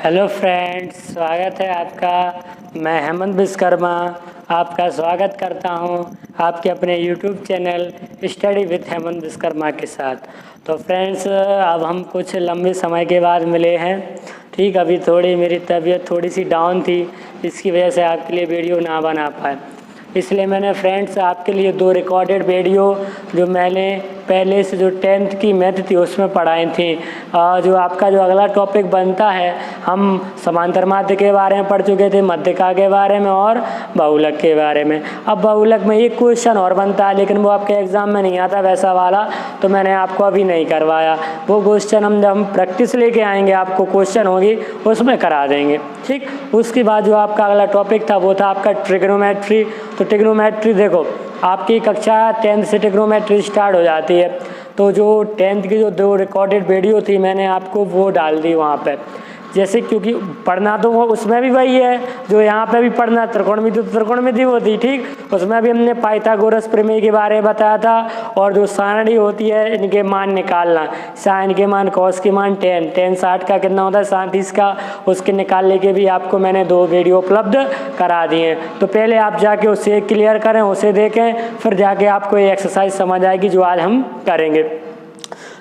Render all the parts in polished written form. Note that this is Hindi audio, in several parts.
हेलो फ्रेंड्स, स्वागत है आपका। मैं हेमंत विश्वकर्मा आपका स्वागत करता हूं आपके अपने YouTube channel study with Hemant Vishwakarma के साथ। तो फ्रेंड्स, अब हम कुछ लंबे समय के बाद मिले हैं। ठीक, अभी थोड़ी मेरी तबीयत थोड़ी सी डाउन थी, इसकी वजह से आपके लिए वीडियो ना बना पाए। इसलिए मैंने फ्रेंड्स आपके लिए 2 रिकॉर्डेड वीडियो जो मैंने पहले से जो 10th की मैथ थी उसमें पढ़ाई थी। जो आपका जो अगला टॉपिक बनता है, हम समांतर माध्य के बारे में पढ़ चुके थे, मध्यिका के बारे में और बहुलक के बारे में। अब बहुलक में एक क्वेश्चन और बनता है, लेकिन वो आपके एग्जाम में नहीं आता वैसा वाला, तो मैंने आपको अभी नहीं करवाया। वो क्वेश्चन हम जब हम प्रैक्टिस लेके आएंगे, आपको क्वेश्चन होगी उसमें करा देंगे। ठीक, उसके बाद जो आपका अगला टॉपिक था वो था आपका ट्रिग्नोमेट्री। तो ट्रिग्नोमेट्री देखो, आपकी कक्षा 10th से ट्रिग्नोमेट्री स्टार्ट हो जाती है। तो जो 10th की जो 2 रिकॉर्डेड वीडियो थी मैंने आपको वो डाल दी वहाँ पे। जैसे क्योंकि पढ़ना तो वो उसमें भी वही है जो यहाँ पे भी पढ़ना, त्रिकोणमिति वो थी। ठीक, उसमें भी हमने पाइथागोरस प्रमेय के बारे में बताया था, और जो सारणी होती है इनके मान निकालना, साइन के मान, कॉस के मान, टेन 60 का कितना होता है 37 का, उसके निकालने के भी आपको मैंने 2 वीडियो उपलब्ध करा दिए हैं। तो पहले आप जाके उसे क्लियर करें, उसे देखें, फिर जाके आपको ये एक्सरसाइज समझ आएगी जो आज हम करेंगे।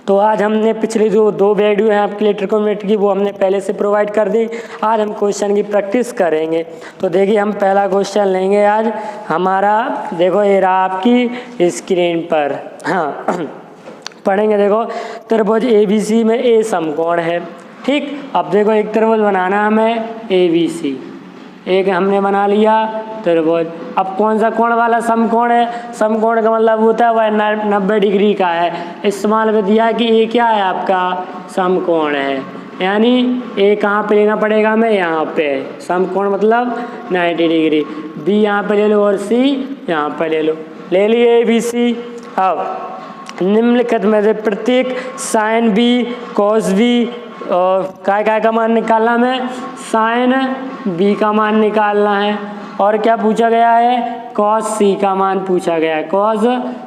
तो आज हमने पिछली जो 2 वीडियो हैं आपके लिए ट्रिग्नोमेट्री की, वो हमने पहले से प्रोवाइड कर दी। आज हम क्वेश्चन की प्रैक्टिस करेंगे। तो देखिए, हम पहला क्वेश्चन लेंगे आज हमारा। देखो ये रहा आपकी स्क्रीन पर। हाँ, पढ़ेंगे। देखो, त्रिभुज ABC में ए समकोण है। ठीक, अब देखो एक त्रिभुज बनाना हमें ABC, एक हमने बना लिया त्रिभुज। अब कौन सा कोण वाला समकोण है? समकोण का मतलब होता है वह 90 डिग्री का है। इस्तेमाल में दिया कि ये क्या है आपका समकोण है, यानी ए कहाँ पे लेना पड़ेगा हमें? यहाँ पे। समकोण मतलब 90 डिग्री। बी यहाँ पे ले लो और सी यहाँ पे ले लो। ले लिए ABC। अब निम्नलिखित में से प्रत्येक साइन बी, कॉस बी और काय का मान निकालना हमें? साइन बी का मान निकालना है। और क्या पूछा गया है? कॉस सी का मान पूछा गया है। कॉस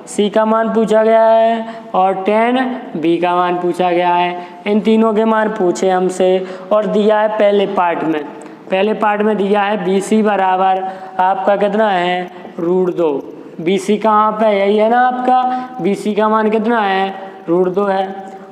सी का मान पूछा गया है और टेन बी का मान पूछा गया है। इन तीनों के मान पूछे हमसे और दिया है पहले पार्ट में। पहले पार्ट में दिया है BC बराबर आपका कितना है? √2। BC कहाँ पे? यही है ना आपका। BC का मान कितना है? √2 है।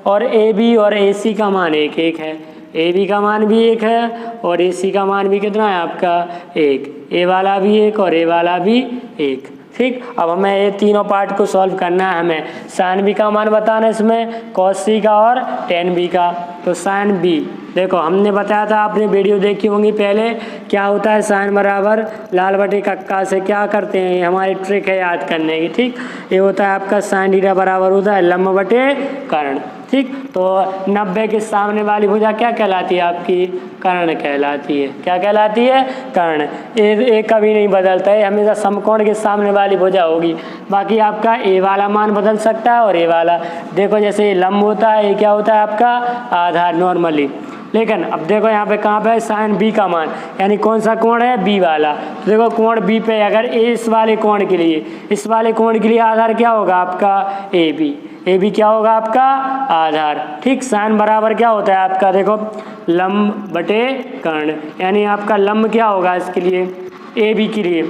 और AB और AC का मान 1 है। AB का मान भी 1 है और AC का मान भी कितना है आपका? 1। A वाला भी 1 और A वाला भी 1। ठीक, अब हमें ये तीनों पार्ट को सॉल्व करना है। हमें साइन बी का मान बताना है इसमें, कॉस सी का और टेन बी का। तो साइन बी देखो, हमने बताया था, आपने वीडियो देखी होंगी पहले, क्या होता है साइन बराबर लाल बटे कक्का से क्या करते हैं, हमारी ट्रिक है याद करने की। ठीक, ये होता है आपका साइन थीटा बराबर होता है लंब बटे कर्ण। ठीक, तो 90 के सामने वाली भुजा क्या कहलाती है आपकी? कर्ण कहलाती है। क्या कहलाती है? कर्ण। ये कभी नहीं बदलता है, हमेशा समकोण के सामने वाली भुजा होगी। बाकी आपका ए वाला मान बदल सकता है और ए वाला। देखो जैसे ये लंब होता है, ये क्या होता है आपका? आधार नॉर्मली। लेकिन अब देखो यहाँ पे कहाँ पे है? साइन बी का मान, यानी कौन सा कोण है? बी वाला। तो देखो कोण बी पे अगर इस वाले कोण के लिए, इस वाले कोण के लिए आधार क्या होगा आपका? AB। AB क्या होगा आपका? आधार। ठीक, साइन बराबर क्या होता है आपका? देखो लंब बटे कर्ण, यानी आपका लंब क्या होगा इसके लिए? AB के लिए।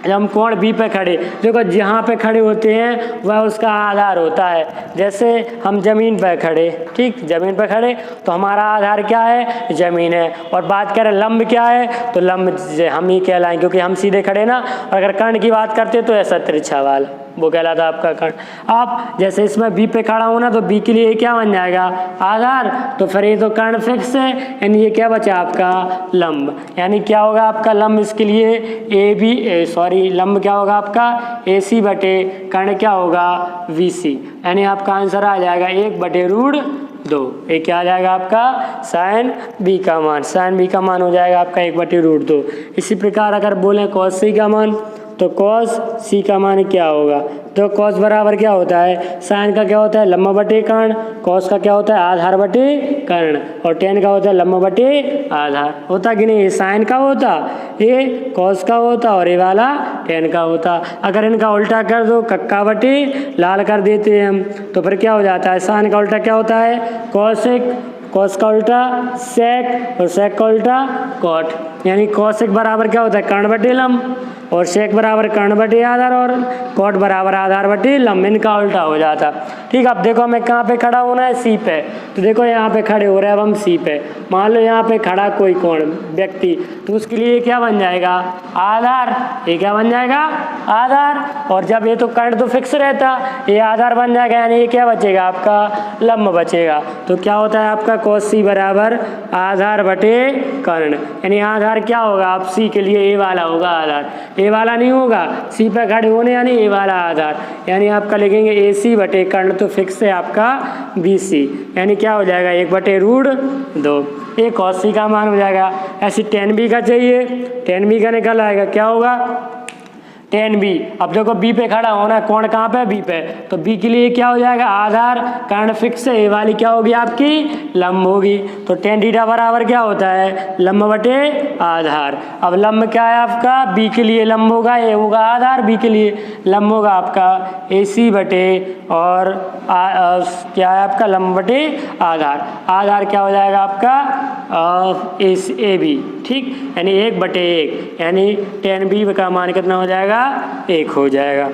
जब हम कोण बी पे खड़े, देखो जहाँ पे खड़े होते हैं वह उसका आधार होता है। जैसे हम जमीन पे खड़े, ठीक, जमीन पे खड़े तो हमारा आधार क्या है? जमीन है। और बात करें लंब क्या है, तो लंब हम ही कहलाएं क्योंकि हम सीधे खड़े ना। और अगर कर्ण की बात करते तो ऐसा तिरछा वाला, वो कहलाता आपका कर्ण। आप जैसे इसमें बी पे खड़ा हो ना, तो बी के लिए क्या बन जाएगा? आधार। तो फिर ये तो कर्ण फिक्स है, यानी ये क्या बचा आपका? लंब। यानी क्या होगा आपका लंब इसके लिए? लंब क्या होगा आपका? AC बटे कर्ण क्या होगा? VC। यानी आपका आंसर आ जाएगा 1/√2। ये क्या आ जाएगा आपका? साइन बी का मान। साइन बी का मान हो जाएगा आपका 1/√2। इसी प्रकार अगर बोलें कॉस सी का मान, तो कॉस सी का मान क्या होगा? तो कॉस बराबर क्या होता है? साइन का क्या होता है? लंब बटे कर्ण। कॉस का क्या होता है? आधार बटे कर्ण। और टेन का होता है लंब बटे आधार। होता कि नहीं? ये साइन का होता, ये कॉस का होता और ये वाला टेन का होता। अगर इनका उल्टा कर दो, कक्का बटे लाल कर देते हैं हम, तो फिर क्या हो जाता है? साइन का उल्टा क्या होता है? कॉसेक कॉस का उल्टा सेक और सेक का उल्टा कॉट, यानी कॉसेक बराबर क्या होता है कर्ण बटे लंब, और सेक बराबर कर्ण बटे आधार, और कॉट बराबर आधार बटे लंब, इनका उल्टा हो जाता। ठीक, अब देखो हमें कहाँ पे खड़ा होना है, सी पे। तो देखो यहाँ पे खड़े हो रहे हैं अब हम सी पे। मान लो यहाँ पे खड़ा कोई कौन व्यक्ति, तो उसके लिए क्या बन जाएगा आधार, ये क्या बन जाएगा आधार, और जब ये तो कर्ण तो फिक्स रहता, ये आधार बन जाएगा, यानी ये क्या बचेगा आपका लंब बचेगा। तो क्या होता है आपका कॉस सी बराबर आधार बटे कर्ण, यानी आधार क्या होगा आप सी के लिए ए वाला होगा आधार, ए वाला नहीं होगा, सी पे खड़े होने यानी ए वाला आधार, यानी आपका लिखेंगे ए सी बटे कर्ण तो फिक्स है आपका बी सी, यानी क्या हो जाएगा 1/√2, ये कॉस सी का मान हो जाएगा। ऐसे tan बी का चाहिए, tan बी का निकल आएगा, क्या होगा tan बी। अब देखो बी पे खड़ा होना, कौन कहाँ पे बी पे, तो बी के लिए क्या हो जाएगा आधार, कर्ण फिक्स है, ए वाली क्या होगी आपकी लंब होगी। तो tan थीटा बराबर क्या होता है लंब बटे आधार। अब लंब क्या है आपका बी के लिए लंब होगा, ए होगा आधार, बी के लिए लंब होगा आपका ए सी बटे और क्या है आपका लंब बटे आधार, आधार क्या हो जाएगा आपका ए बी। ठीक, यानी 1/1, यानी tan बी का मान कितना हो जाएगा 1 हो जाएगा।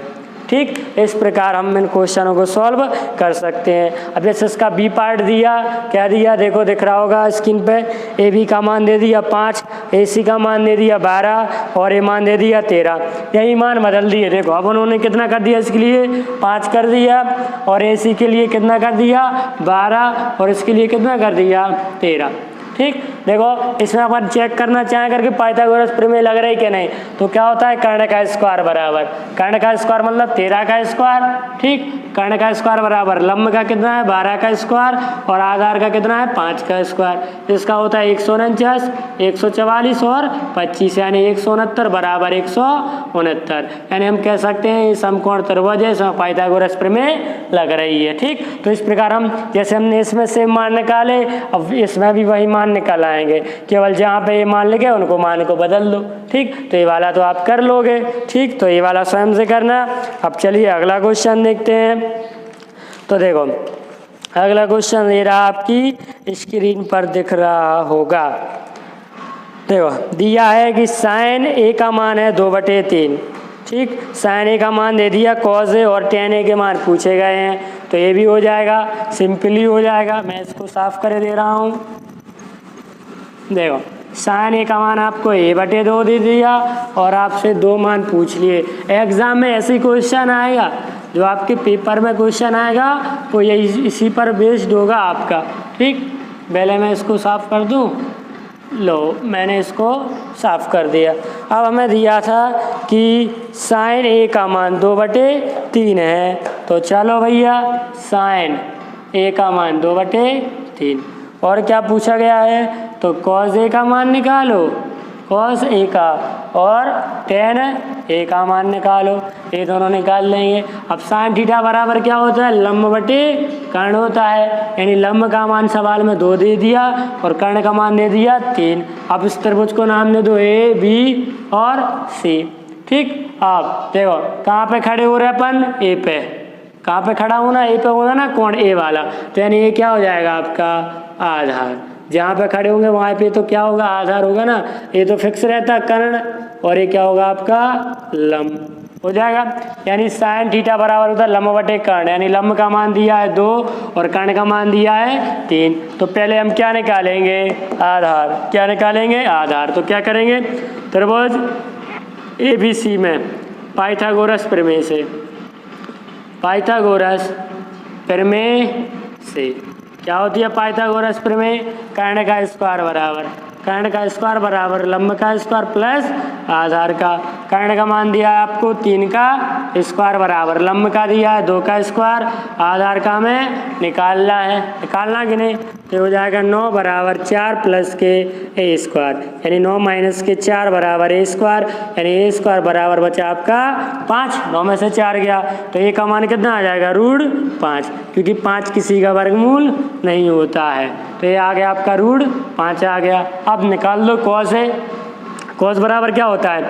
ठीक, इस प्रकार हम इन क्वेश्चनों को सॉल्व कर सकते हैं। अब जैसे इसका बी पार्ट दिया, क्या दिया देखो दिख रहा होगा स्क्रीन पे, ए बी का मान दे दिया 5, ए सी का मान दे दिया 12 और ए मान दे दिया 13, यही मान बदल दिए। देखो अब उन्होंने कितना कर दिया, इसके लिए 5 कर दिया और ए सी के लिए कितना कर दिया 12 और इसके लिए कितना कर दिया 13। ठीक, देखो इसमें अपन चेक करना चाहें करके पाइथागोरस प्रमेय लग रही कि नहीं, तो क्या होता है कर्ण का स्क्वायर बराबर, कर्ण का स्क्वायर मतलब 13 का स्क्वायर। ठीक, कर्ण का स्क्वायर बराबर लंब का कितना है 12 का स्क्वायर और आधार का कितना है 5 का स्क्वायर, इसका होता है 149, 144 और 25, यानी 169 बराबर 169, यानी हम कह सकते हैं ये समकोण त्रिभुज है, इसमें पाइथागोरस प्रमेय लग रही है। ठीक, तो इस प्रकार हम जैसे हमने इसमें से मान निकाले, अब इसमें भी वही मान निकल आएंगे, केवल जहाँ पे ये मान लिखे उनको मान को बदल दो। ठीक, तो ये वाला तो आप कर लोगे। ठीक, तो ये वाला स्वयं से करना। अब चलिए अगला क्वेश्चन देखते हैं। तो देखो अगला क्वेश्चन ये रहा, आपकी स्क्रीन पर दिख रहा होगा। देखो दिया है कि साइन ए का मान है 2/3। ठीक, साइन ए का मान दे दिया, कॉस ए और tan ए के मान पूछे गए हैं, तो ये भी हो जाएगा, सिंपली हो जाएगा। मैं इसको साफ कर दे रहा हूँ। देखो साइन ए का मान आपको a/2 दे दिया और आपसे 2 मान पूछ लिए। एग्जाम में ऐसी क्वेश्चन आएगा, जो आपके पेपर में क्वेश्चन आएगा तो ये इसी पर बेस्ड होगा आपका। ठीक, पहले मैं इसको साफ कर दूं, लो मैंने इसको साफ कर दिया। अब हमें दिया था कि साइन ए का मान 2/3 है, तो चलो भैया साइन ए का मान 2/3 और क्या पूछा गया है, तो कॉस ए का मान निकालो, कॉस ए का, और tan ए का मान निकालो, ये दोनों निकाल लेंगे। अब साइन थीटा बराबर क्या होता है लंब बटे कर्ण होता है, यानी लंब का मान सवाल में 2 दे दिया और कर्ण का मान दे दिया 3। अब इस त्रिभुज को नाम दे दो ए बी और सी। ठीक, अब देखो कहाँ पे खड़े हो रहे अपन, ए पे, कहाँ पे खड़ा होना, ए पे होना ना कोण ए वाला, तो यानी ये क्या हो जाएगा आपका आधार। जहाँ पे खड़े होंगे वहाँ पे तो क्या होगा आधार होगा ना, ये तो फिक्स रहता है कर्ण, और ये क्या होगा आपका लंब हो जाएगा। यानी साइन थीटा बराबर होता है लंब बटे कर्ण, यानी लंब का मान दिया है 2 और कर्ण का मान दिया है 3। तो पहले हम क्या निकालेंगे आधार, क्या निकालेंगे आधार। तो क्या करेंगे त्रिभुज ABC में पाइथागोरस प्रमेय से, पाइथागोरस प्रमेय से क्या होती है पाइथागोरस प्रमेय, कर्ण का स्क्वायर बराबर, कर्ण का स्क्वायर बराबर लंब का स्क्वायर प्लस आधार का। कर्ण का मान दिया है आपको 3 का स्क्वायर बराबर लंब का दिया है 2 का स्क्वायर, आधार का हमें निकालना है, निकालना कि नहीं, तो हो जाएगा 9 बराबर 4 प्लस के ए स्क्वायर, यानी 9 माइनस के 4 बराबर ए स्क्वायर, यानी ए स्क्वायर बराबर बचा आपका 5, 9 में से 4 गया तो ए का मान कितना आ जाएगा √5, क्योंकि 5 किसी का वर्गमूल नहीं होता है, तो ये आ गया आपका √5 आ गया। अब निकाल लो कॉस है, कॉस बराबर क्या होता है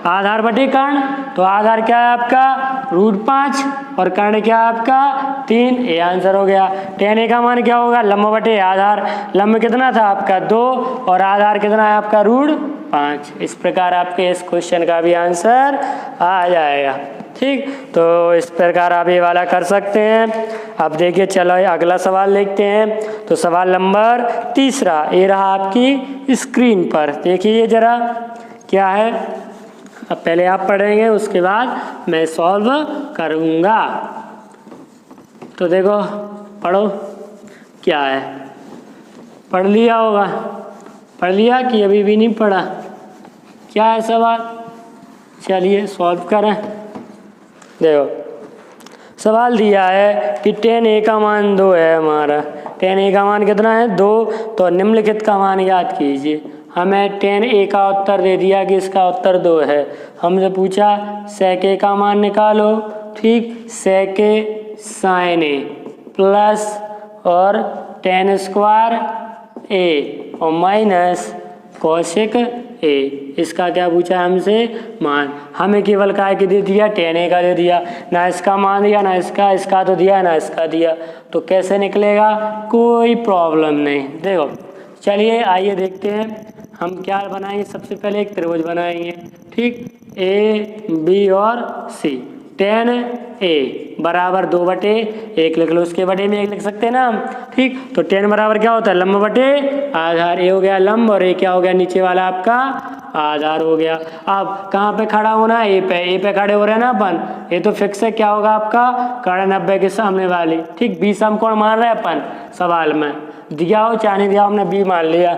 आधार बटे कर्ण, तो आधार क्या है आपका √5 और कर्ण क्या है आपका 3, ये आंसर हो गया। tan a का मान क्या होगा लंब बटे आधार, लंब कितना था आपका 2 और आधार कितना है आपका √5। इस प्रकार आपके इस क्वेश्चन का भी आंसर आ जाएगा। ठीक, तो इस प्रकार आप ये वाला कर सकते हैं। अब देखिए चलो अगला सवाल देखते हैं। तो सवाल नंबर 3 ये रहा आपकी स्क्रीन पर, देखिए जरा क्या है। अब पहले आप पढ़ेंगे उसके बाद मैं सॉल्व करूँगा। तो देखो पढ़ो क्या है, पढ़ लिया होगा, पढ़ लिया कि अभी भी नहीं पढ़ा, क्या है सवाल, चलिए सॉल्व करें। देखो सवाल दिया है कि tan a का मान 2 है हमारा, tan a का मान कितना है 2, तो निम्नलिखित का मान याद कीजिए। हमें tan a का उत्तर दे दिया कि इसका उत्तर 2 है, हमसे पूछा sec a का मान निकालो। ठीक, sec a sin a plus और tan स्क्वायर a और माइनस cosec a, इसका क्या पूछा हमसे मान। हमें केवल काय के दे दिया tan a का दे दिया, ना इसका मान दिया ना इसका तो दिया ना इसका दिया, तो कैसे निकलेगा कोई प्रॉब्लम नहीं। देखो चलिए आइए देखते हैं हम क्या बनाएंगे। सबसे पहले एक त्रिभुज बनाएंगे। ठीक, a b और c, tan a बराबर 2/1 लिख लो, उसके बटे में 1 लिख सकते हैं ना हम। ठीक, तो tan बराबर क्या होता है लंब बटे आधार, ए हो गया लंब और ए क्या हो गया नीचे वाला आपका आधार हो गया। अब कहाँ पे खड़ा होना है, ए पे खड़े हो रहे हैं ना अपन, ये तो फिक्स है क्या होगा आपका कर्ण 90 के सामने वाली। ठीक, बी समकोण मान रहे हैं अपन, सवाल में दिया हो चाहे नहीं दिया हमने बी मान लिया।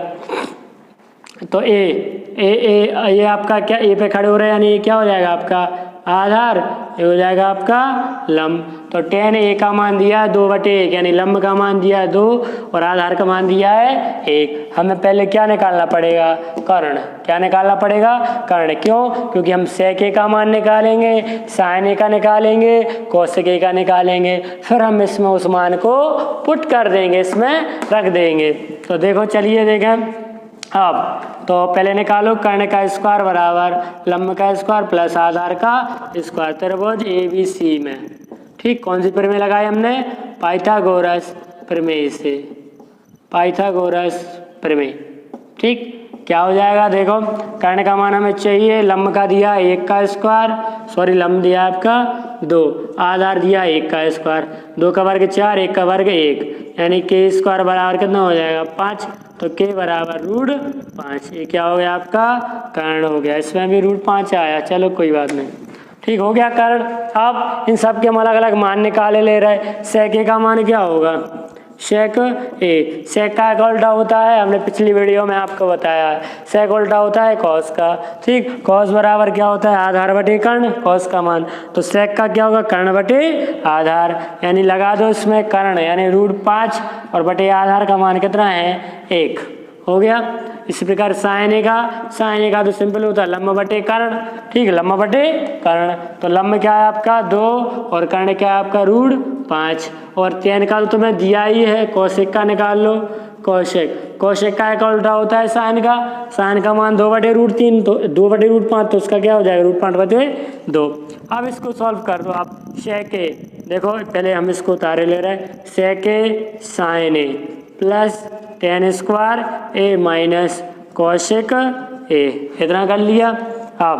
तो ये आपका क्या ए पे खड़े हो रहे हैं, यानी ये क्या हो जाएगा आपका आधार, ये हो जाएगा आपका लंब। तो tan a का मान दिया है 2/1, यानी लंब का मान दिया है 2 और आधार का मान दिया है 1। हमें पहले क्या निकालना पड़ेगा कर्ण, क्या निकालना पड़ेगा कर्ण। क्यों, क्योंकि हम sec a का मान निकालेंगे, sin a का निकालेंगे, cosec a का निकालेंगे, फिर हम इसमें उस मान को पुट कर देंगे, इसमें रख देंगे। तो देखो चलिए देखें अब, तो पहले निकालो कर्ण का स्क्वायर बराबर लंब का स्क्वायर प्लस आधार का स्क्वायर, त्रिभुज ABC में। ठीक, कौन सी प्रमेय लगाई हमने पाइथागोरस प्रमेय से, पाइथागोरस प्रमेय। ठीक, क्या हो जाएगा देखो कर्ण का मान हमें चाहिए, लंब का दिया 1 का स्क्वायर, सॉरी लंब दिया आपका 2, आधार दिया 1 का स्क्वायर, 2 का वर्ग 4, 1 का वर्ग 1, यानी के स्क्वायर बराबर कितना हो जाएगा 5, तो के बराबर √5। ये क्या हो गया आपका कर्ण हो गया, इसमें भी √5 आया, चलो कोई बात नहीं। ठीक हो गया कर्ण। अब इन सब के हम अलग अलग मान निकाले ले रहे। sec a का मान क्या होगा sec a, sec का उल्टा होता है, हमने पिछली वीडियो में आपको बताया है, sec उल्टा होता है cos का। ठीक, cos बराबर क्या होता है आधार बटे कर्ण, cos का मान, तो sec का क्या होगा कर्ण बटे आधार, यानी लगा दो इसमें कर्ण यानी √5 और बटे आधार का मान कितना है 1 हो गया। इसी प्रकार sin a का तो सिंपल होता है लंब बटे कर्ण। ठीक, लंब बटे कर्ण, तो लंब क्या है आपका 2 और कर्ण क्या है आपका √5, और tan का तो तुम्हें दिया ही है, cosec का निकाल लो, cosec का एक उल्टा होता है sin का मान 2/√3, तो 2/√5, तो उसका क्या हो जाएगा √5/2। अब इसको सॉल्व कर दो आप। sec a, देखो पहले हम इसको उतारे ले रहे हैं, sec a sin a plus tan square a minus cosec a, इतना कर लिया। अब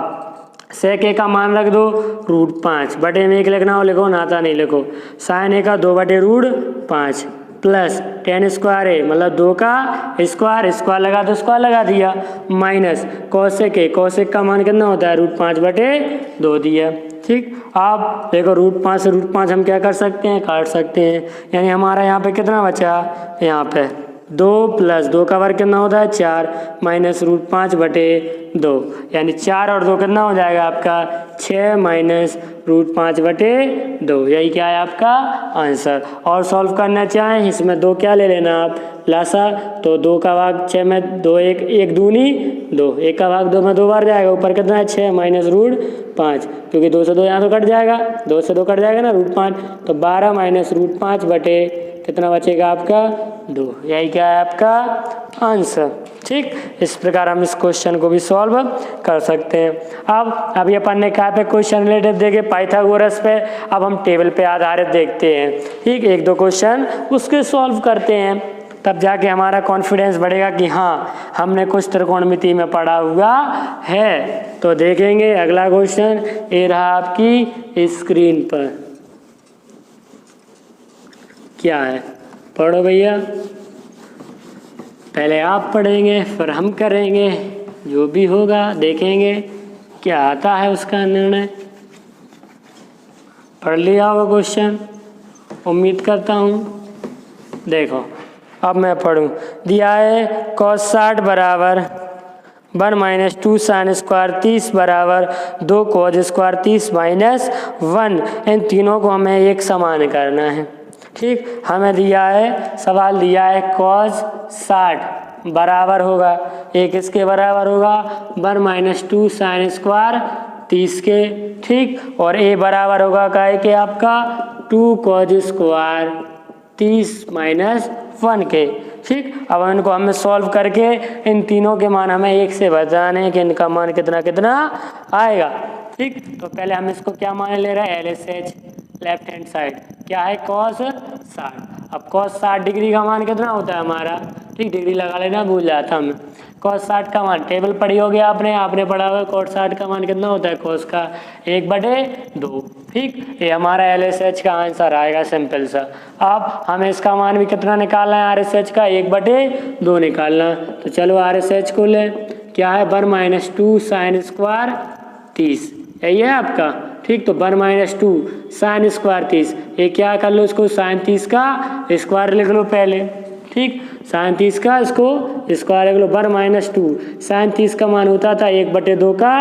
sec a का मान रख दो √5, बटे में 1 लिखना हो लिखो, नाता नहीं लिखो, sin a का 2/√5 प्लस tan स्क्वायर a मतलब 2 का स्क्वायर लगा दो, स्क्वायर लगा दिया, माइनस cosec का मान कितना होता है √5/2 दिया। ठीक, अब देखो √5 से √5 हम क्या कर सकते हैं काट सकते हैं, यानी हमारा यहाँ पे कितना बचा, यहाँ पे 2 प्लस 2 का वर्ग कितना होता है 4 माइनस √5/2, यानी 4 और 2 कितना हो जाएगा आपका 6 माइनस √5/2, यही क्या है आपका आंसर। और सॉल्व करना चाहें इसमें 2 क्या ले लेना आप लासा, तो 2 का भाग 6 में 2 1 दूनी 2, 1 का भाग 2 में 2 बार जाएगा, ऊपर कितना है 6 माइनस √5, क्योंकि 2 से 2 यहाँ तो कट जाएगा, 2 से 2 कट जाएगा ना √5, तो 12 माइनस √5/6 कितना बचेगा आपका 2। यही क्या है आपका आंसर। ठीक, इस प्रकार हम इस क्वेश्चन को भी सॉल्व कर सकते हैं। अब अभी अपन ने कहा पे क्वेश्चन रिलेटेड देखे पाइथागोरस पे, अब हम टेबल पे आधारित देखते हैं। ठीक, 1-2 क्वेश्चन उसके सॉल्व करते हैं, तब जाके हमारा कॉन्फिडेंस बढ़ेगा कि हाँ हमने कुछ त्रिकोणमिति में पढ़ा हुआ है। तो देखेंगे अगला क्वेश्चन, ये रहा आपकी स्क्रीन पर, क्या है, पढ़ो भैया। पहले आप पढ़ेंगे फिर हम करेंगे, जो भी होगा देखेंगे क्या आता है उसका निर्णय। पढ़ लिया होगा क्वेश्चन, उम्मीद करता हूँ। देखो अब मैं पढ़ूँ, दिया है cos 60 बराबर 1 - 2 sin स्क्वायर 30 बराबर 2 cos स्क्वायर 30 - 1। इन तीनों को हमें एक समान करना है। ठीक, हमें दिया है, सवाल दिया है cos 60 बराबर होगा, एक इसके बराबर होगा 1 - 2 sin स्क्वायर 30 के। ठीक, और a बराबर होगा क्या है कि आपका 2 cos स्क्वायर 30 - 1 के। ठीक, अब इनको हमें सॉल्व करके इन तीनों के मान हमें एक से बताने हैं कि इनका मान कितना कितना आएगा। ठीक, तो पहले हम इसको क्या मान ले रहे हैं, LHS लेफ्ट हैंड साइड क्या है cos 60। अब cos 60 डिग्री का मान कितना होता है हमारा, ठीक, डिग्री लगा लेना, भूल जाता हमें। cos 60 का मान टेबल पढ़ी होगी आपने पढ़ा होगा, cos 60 का मान कितना होता है, cos का 1/2। ठीक, ये हमारा LHS का आंसर आएगा सिंपल सा। अब हमें इसका मान भी कितना निकालना है, RHS का 1/2 निकालना। तो चलो RHS को ले, क्या है 1 - 2 sin स्क्वायर 30, यही है आपका। ठीक, तो 1 - 2 sin स्क्वायर 30, ये क्या कर लो, इसको sin 30 का स्क्वायर लिख लो पहले। ठीक, sin 30 का इसको स्क्वायर लिख लो, 1 - 2 sin 30 का मान होता था 1/2 का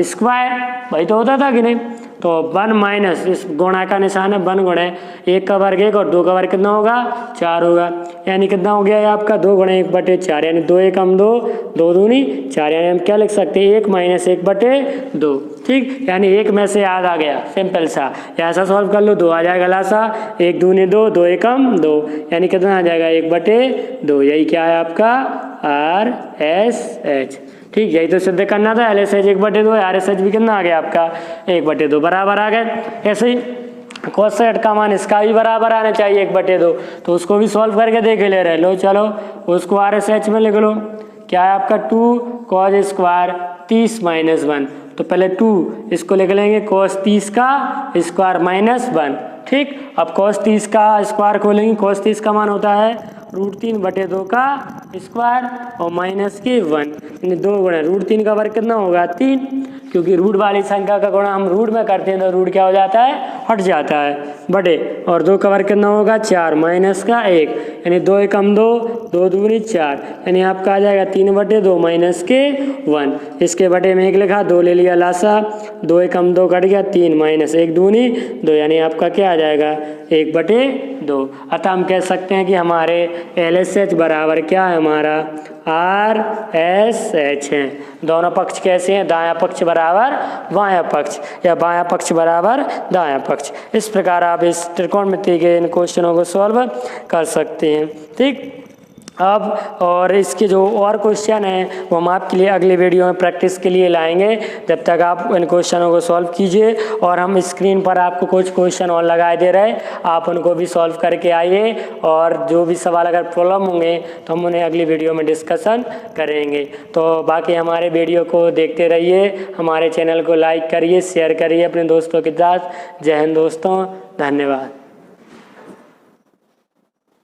स्क्वायर, भाई तो होता था कि नहीं। तो 1 माइनस इस गुणा का निशान है 1 गुणे 1 का वर्ग 1 और 2 का वर्ग कितना होगा 4 होगा, यानी कितना हो गया आपका 2 गुणे 1/4, यानी 2 1 हम 2 2 दूनी 4, यानी हम क्या लिख सकते हैं 1 - 1/2। ठीक, यानी 1 में से याद आ गया, सिंपल सा, ऐसा सॉल्व कर लो, 2 आ जाएगा लासा, 1 दूनी 2 2 1 2, यानी कितना आ जाएगा 1/2। यही क्या है आपका RSH। ठीक, यही तो सिद्ध करना था, LHS 1/2 है, RSH भी कितना आ गया आपका 1/2 बराबर आ गए। ऐसे ही cos 60 का मान इसका भी बराबर आना चाहिए 1/2, तो उसको भी सॉल्व करके देख ले रहे लो। चलो उसको RSH में लिख लो, क्या है आपका 2 cos स्क्वायर 30 - 1। तो पहले 2 इसको लिख लेंगे cos 30 का स्क्वायर -1। ठीक, अब cos 30 का स्क्वायर खोलेंगे, cos 30 का मान होता है √3/2 का स्क्वायर और -1, यानी 2 गुणा √3 का वर्ग कितना होगा 3, क्योंकि रूट वाली संख्या का गुणा हम रूट में करते हैं तो रूट क्या हो जाता है हट जाता है बटे, और 2 का वर्ग कितना होगा 4 -1, यानी 2 1 2 2 दूनी 4, यानी आपका आ जाएगा 3/2 -1। इसके बटे में 1 लिखा, 2 ले लिया लासा, 2 1 2 कट गया, 3 -1 दूनी 2, यानी आपका क्या आ जाएगा 1/2। अतः हम कह सकते हैं कि हमारे LHS बराबर क्या है हमारा RSH है। दोनों पक्ष कैसे हैं, दायां पक्ष बराबर बायां पक्ष या बायां पक्ष बराबर दायां पक्ष। इस प्रकार आप इस त्रिकोणमिति के इन क्वेश्चनों को सॉल्व कर सकते हैं। ठीक, अब और इसके जो और क्वेश्चन हैं वो हम आपके लिए अगले वीडियो में प्रैक्टिस के लिए लाएंगे। जब तक आप इन क्वेश्चनों को सॉल्व कीजिए, और हम स्क्रीन पर आपको कुछ क्वेश्चन और लगाए दे रहे हैं, आप उनको भी सॉल्व करके आइए, और जो भी सवाल अगर प्रॉब्लम होंगे तो हम उन्हें अगली वीडियो में डिस्कशन करेंगे। तो बाकी हमारे वीडियो को देखते रहिए, हमारे चैनल को लाइक करिए, शेयर करिए अपने दोस्तों के साथ। जय हिंद दोस्तों, धन्यवाद।